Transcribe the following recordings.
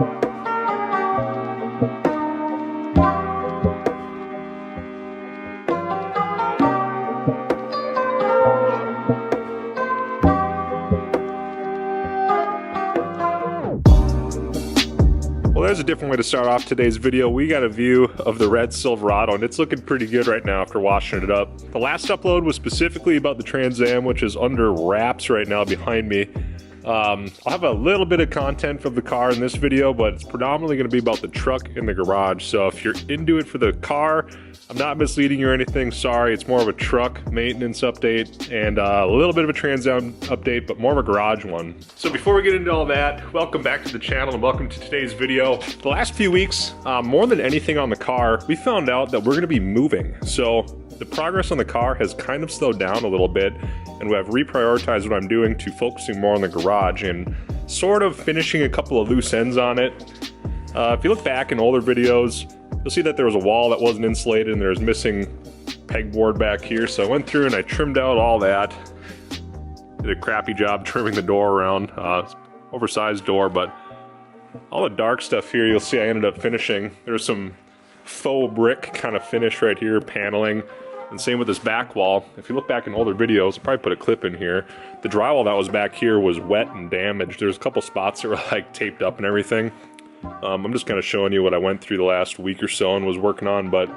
Well, there's a different way to start off today's video. We got a view of the red Silverado, and it's looking pretty good right now after washing it up. The last upload was specifically about the Trans Am, which is under wraps right now behind me. I'll have a little bit of content from the car in this video, but it's predominantly going to be about the truck in the garage. So if you're into it for the car, I'm not misleading you or anything, sorry. It's more of a truck maintenance update and a little bit of a Trans Am update, but more of a garage one. So before we get into all that, welcome back to the channel and welcome to today's video. The last few weeks, more than anything on the car, we found out that we're going to be moving. So the progress on the car has kind of slowed down a little bit, and we have reprioritized what I'm doing to focusing more on the garage and sort of finishing a couple of loose ends on it. If you look back in older videos, you'll see that there was a wall that wasn't insulated and there's missing pegboard back here. So I went through and I trimmed out all that. Did a crappy job trimming the door around, oversized door, but all the dark stuff here, you'll see I ended up finishing. There's some faux brick kind of finish right here, paneling. And same with this back wall. If you look back in older videos, I'll probably put a clip in here. The drywall that was back here was wet and damaged. There's a couple spots that were like taped up and everything. I'm just kind of showing you what I went through the last week or so and was working on, but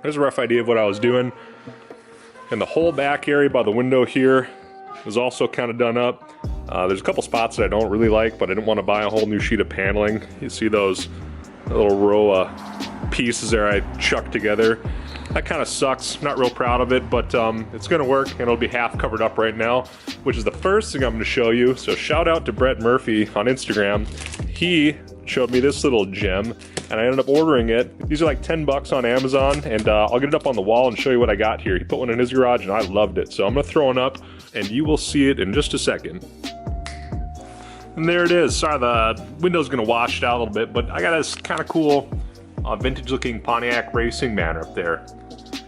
there's a rough idea of what I was doing. And the whole back area by the window here was also kind of done up. There's a couple spots that I don't really like, but I didn't want to buy a whole new sheet of paneling. You see those little row of pieces there I chucked together. That kind of sucks, not real proud of it, but it's gonna work and it'll be half covered up right now, which is the first thing I'm gonna show you. So shout out to Brett Murphy on Instagram. He showed me this little gem and I ended up ordering it. These are like 10 bucks on Amazon, and I'll get it up on the wall and show you what I got here. He put one in his garage and I loved it. So I'm gonna throw one up and you will see it in just a second. And there it is. Sorry, the window's gonna wash it out a little bit, but I got this kind of cool vintage looking Pontiac racing banner up there.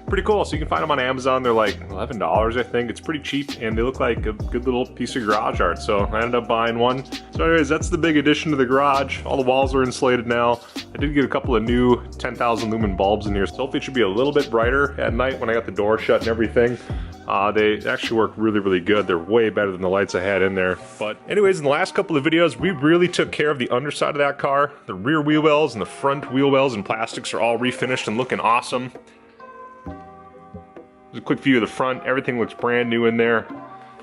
Pretty cool. So you can find them on Amazon. They're like $11, I think. It's pretty cheap and they look like a good little piece of garage art. So I ended up buying one. So anyways, that's the big addition to the garage. All the walls are insulated now. I did get a couple of new 10,000 lumen bulbs in here. So hopefully it should be a little bit brighter at night when I got the door shut and everything. They actually work really, really good. They're way better than the lights I had in there. But anyways, in the last couple of videos, we really took care of the underside of that car. The rear wheel wells and the front wheel wells and plastics are all refinished and looking awesome. There's a quick view of the front. Everything looks brand new in there.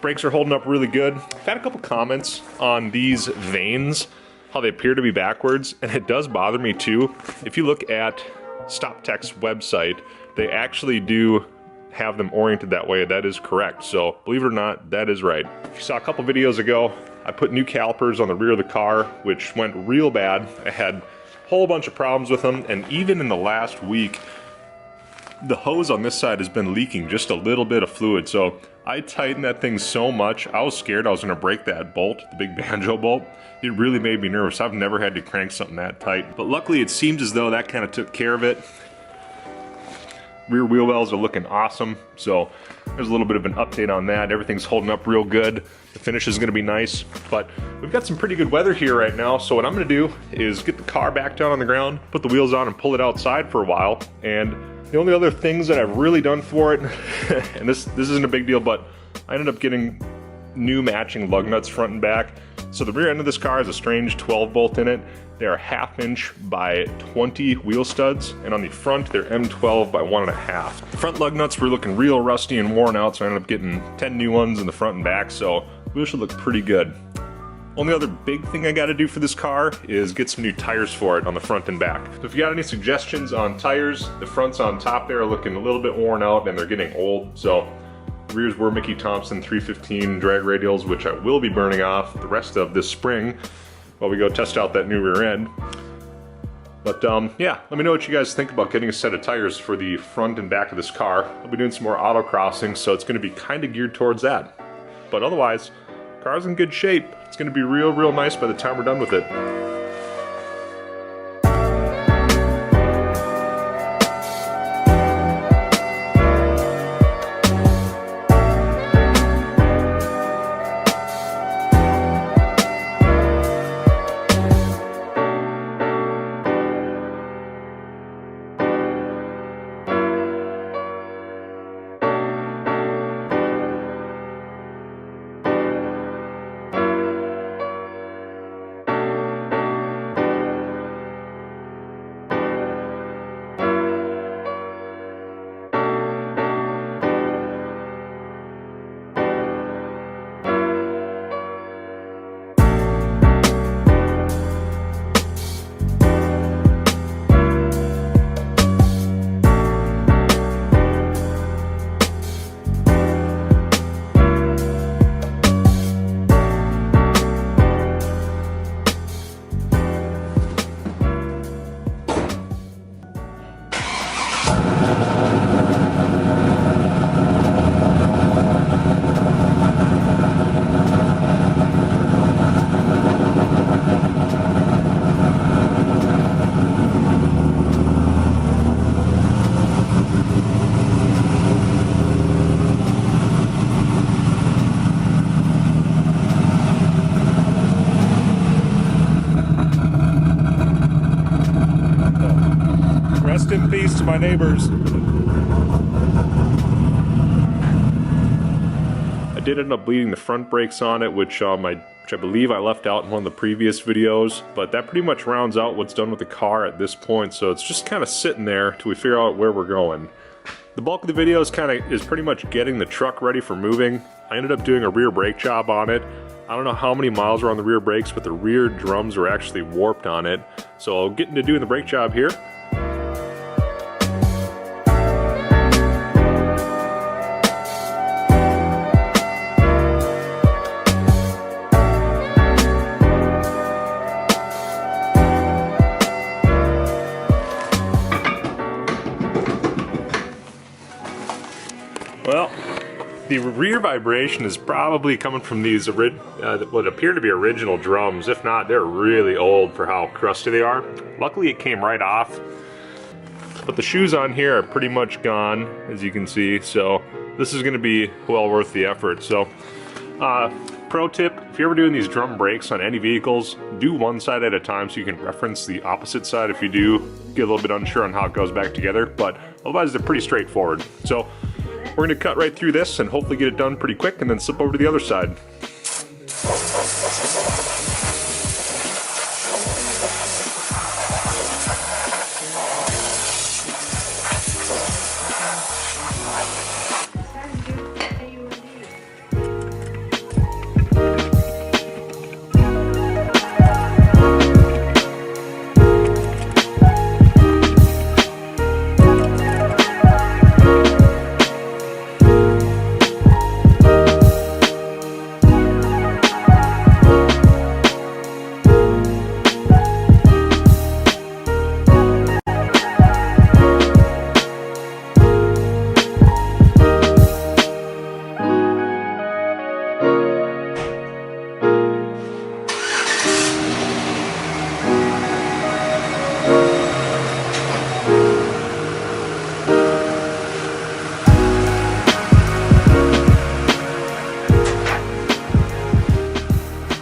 Brakes are holding up really good. I've had a couple comments on these vanes, how they appear to be backwards, and it does bother me too. If you look at StopTech's website, they actually do have them oriented that way. That is correct. So believe it or not, that is right. If you saw a couple videos ago, I put new calipers on the rear of the car, which went real bad. I had a whole bunch of problems with them, and even in the last week, the hose on this side has been leaking just a little bit of fluid. So I tightened that thing so much, I was scared I was gonna break that bolt, the big banjo bolt. It really made me nervous. I've never had to crank something that tight. But luckily it seems as though that kind of took care of it. Rear wheel wells are looking awesome. So there's a little bit of an update on that. Everything's holding up real good. The finish is gonna be nice, but we've got some pretty good weather here right now. So what I'm gonna do is get the car back down on the ground, put the wheels on and pull it outside for a while. And the only other things that I've really done for it, and this isn't a big deal, but I ended up getting new matching lug nuts front and back. So the rear end of this car has a strange 12 bolt in it. They are 1/2 inch by 20 wheel studs, and on the front they're M12 by 1.5. The front lug nuts were looking real rusty and worn out, so I ended up getting 10 new ones in the front and back, so wheels should look pretty good. Only other big thing I gotta do for this car is get some new tires for it on the front and back. So if you got any suggestions on tires, the fronts on top there are looking a little bit worn out and they're getting old. So the rears were Mickey Thompson 315 drag radials, which I will be burning off the rest of this spring while we go test out that new rear end. But yeah, let me know what you guys think about getting a set of tires for the front and back of this car. I'll be doing some more autocrossing, so it's gonna be kind of geared towards that. But otherwise, car's in good shape. It's gonna be real, real nice by the time we're done with it. Rest in peace to my neighbors. I did end up bleeding the front brakes on it, which I believe I left out in one of the previous videos, but that pretty much rounds out what's done with the car at this point, so it's just kind of sitting there till we figure out where we're going. The bulk of the video is pretty much getting the truck ready for moving. I ended up doing a rear brake job on it. I don't know how many miles were on the rear brakes, but the rear drums were actually warped on it. So I'll get into doing the brake job here. Well, the rear vibration is probably coming from these what appear to be original drums. If not, they're really old for how crusty they are. Luckily it came right off, but the shoes on here are pretty much gone, as you can see, so this is going to be well worth the effort. So pro tip, if you're ever doing these drum brakes on any vehicles, do one side at a time so you can reference the opposite side if you do get a little bit unsure on how it goes back together, but otherwise they're pretty straightforward. So we're going to cut right through this and hopefully get it done pretty quick and then slip over to the other side.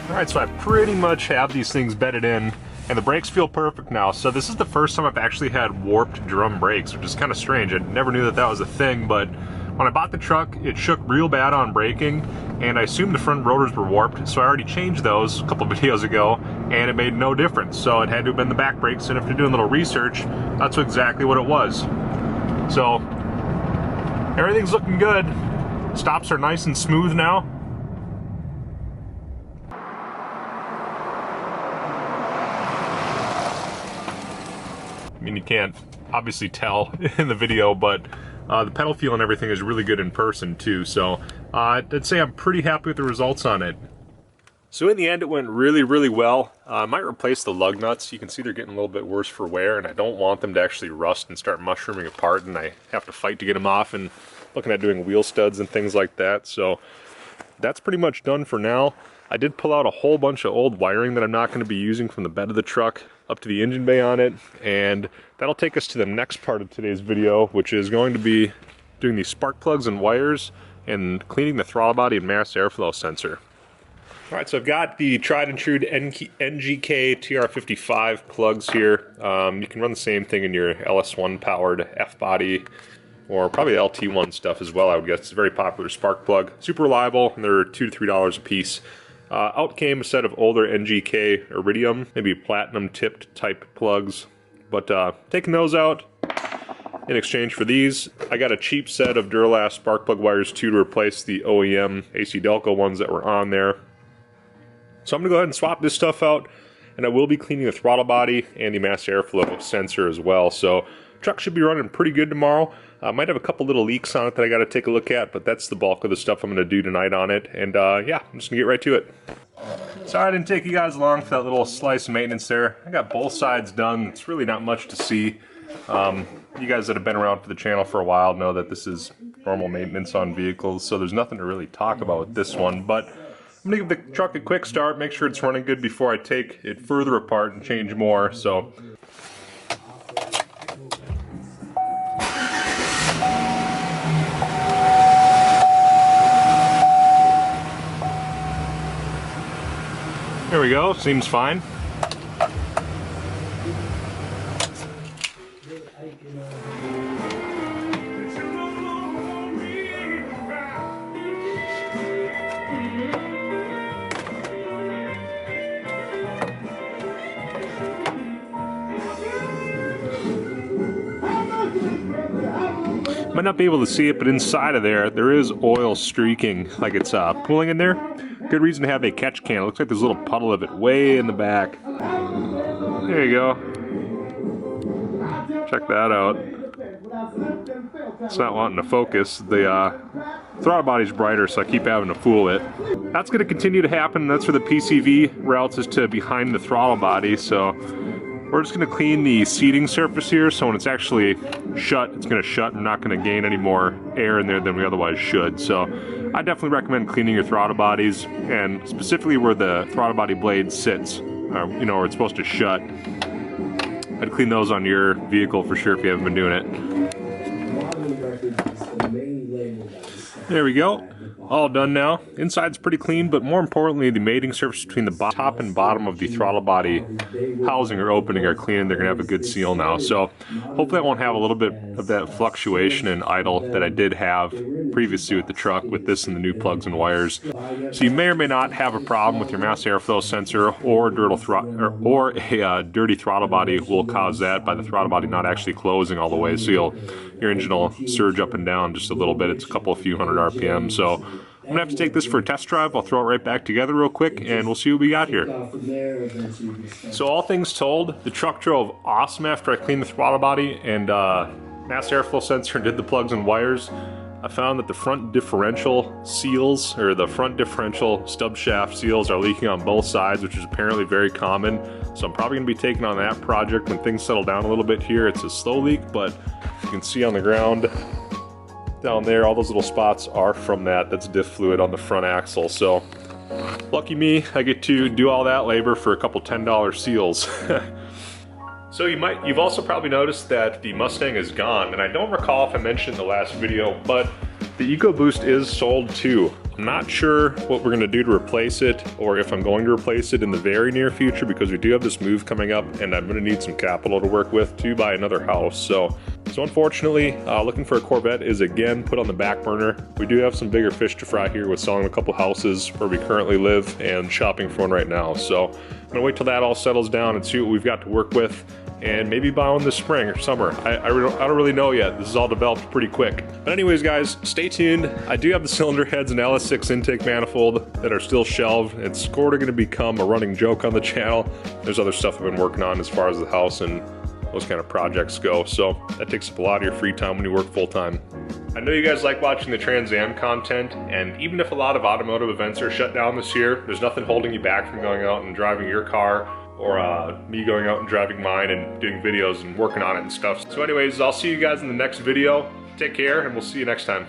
Alright, so I pretty much have these things bedded in, and the brakes feel perfect now. So this is the first time I've actually had warped drum brakes, which is kind of strange. I never knew that that was a thing, but when I bought the truck, it shook real bad on braking, and I assumed the front rotors were warped, so I already changed those a couple videos ago, and it made no difference. So it had to have been the back brakes, and after doing a little research, that's exactly what it was. So everything's looking good. Stops are nice and smooth now. I mean, you can't obviously tell in the video, but the pedal feel and everything is really good in person too, so I'd say I'm pretty happy with the results on it. So in the end, it went really, really well. I might replace the lug nuts. You can see they're getting a little bit worse for wear, and I don't want them to actually rust and start mushrooming apart, and I have to fight to get them off, and looking at doing wheel studs and things like that. So that's pretty much done for now. I did pull out a whole bunch of old wiring that I'm not going to be using from the bed of the truck up to the engine bay on it, and that'll take us to the next part of today's video, which is going to be doing these spark plugs and wires and cleaning the throttle body and mass airflow sensor. Alright, so I've got the tried and true NGK TR55 plugs here. You can run the same thing in your LS1 powered F-body, or probably the LT1 stuff as well, I would guess. It's a very popular spark plug. Super reliable, and they're $2 to $3 a piece. Out came a set of older NGK Iridium, maybe platinum tipped type plugs, but taking those out in exchange for these, I got a cheap set of Duralast spark plug wires too to replace the OEM AC Delco ones that were on there. So I'm going to go ahead and swap this stuff out, and I will be cleaning the throttle body and the mass airflow sensor as well. So truck should be running pretty good tomorrow. Might have a couple little leaks on it that I got to take a look at, but that's the bulk of the stuff I'm going to do tonight on it. And yeah, I'm just going to get right to it. Sorry I didn't take you guys along for that little slice of maintenance there. I got both sides done. It's really not much to see. You guys that have been around for the channel for a while know that this is normal maintenance on vehicles, so there's nothing to really talk about with this one. But I'm going to give the truck a quick start, make sure it's running good before I take it further apart and change more. So there we go, seems fine. Might not be able to see it, but inside of there is oil streaking, like it's pooling in there. Good reason to have a catch can. It looks like there's a little puddle of it way in the back. There you go. Check that out. It's not wanting to focus. The throttle body's brighter, so I keep having to fool it. That's going to continue to happen. That's for the PCV routes, is to behind the throttle body. So we're just going to clean the seating surface here, so when it's actually shut, it's going to shut and not going to gain any more air in there than we otherwise should. So I definitely recommend cleaning your throttle bodies, and specifically where the throttle body blade sits, you know, where it's supposed to shut. I'd clean those on your vehicle for sure if you haven't been doing it. There we go. All done now. Inside's pretty clean, but more importantly, the mating surface between the top and bottom of the throttle body housing or opening are clean, and they're going to have a good seal now. So hopefully I won't have a little bit of that fluctuation and idle that I did have previously with the truck with this and the new plugs and wires. So you may or may not have a problem with your mass airflow sensor, or a dirty throttle body will cause that by the throttle body not actually closing all the way. So your engine will surge up and down just a little bit. It's a few hundred RPM. So I'm gonna have to take this for a test drive. I'll throw it right back together real quick and we'll see what we got here. So all things told, the truck drove awesome after I cleaned the throttle body and mass airflow sensor and did the plugs and wires. I found that the front differential seals, or the front differential stub shaft seals, are leaking on both sides, which is apparently very common. So I'm probably gonna be taking on that project when things settle down a little bit here. It's a slow leak, but you can see on the ground down there, all those little spots are from that. That's diff fluid on the front axle. So lucky me, I get to do all that labor for a couple $10 seals. So you've also probably noticed that the Mustang is gone, and I don't recall if I mentioned in the last video, but the Ecoboost is sold too. I'm not sure what we're gonna do to replace it, or if I'm going to replace it in the very near future, because we do have this move coming up and I'm gonna need some capital to work with to buy another house. So unfortunately, looking for a Corvette is again put on the back burner. We do have some bigger fish to fry here with selling a couple houses where we currently live and shopping for one right now. So I'm gonna wait till that all settles down and see what we've got to work with, and maybe buy one this spring or summer. I don't really know yet. This is all developed pretty quick. But anyways, guys, stay tuned. I do have the cylinder heads and LS6 intake manifold that are still shelved. It's sort of going to become a running joke on the channel. There's other stuff I've been working on as far as the house and those kind of projects go. So that takes up a lot of your free time when you work full time. I know you guys like watching the Trans Am content, and even if a lot of automotive events are shut down this year, there's nothing holding you back from going out and driving your car, or me going out and driving mine and doing videos and working on it and stuff. So anyways, I'll see you guys in the next video. Take care, and we'll see you next time.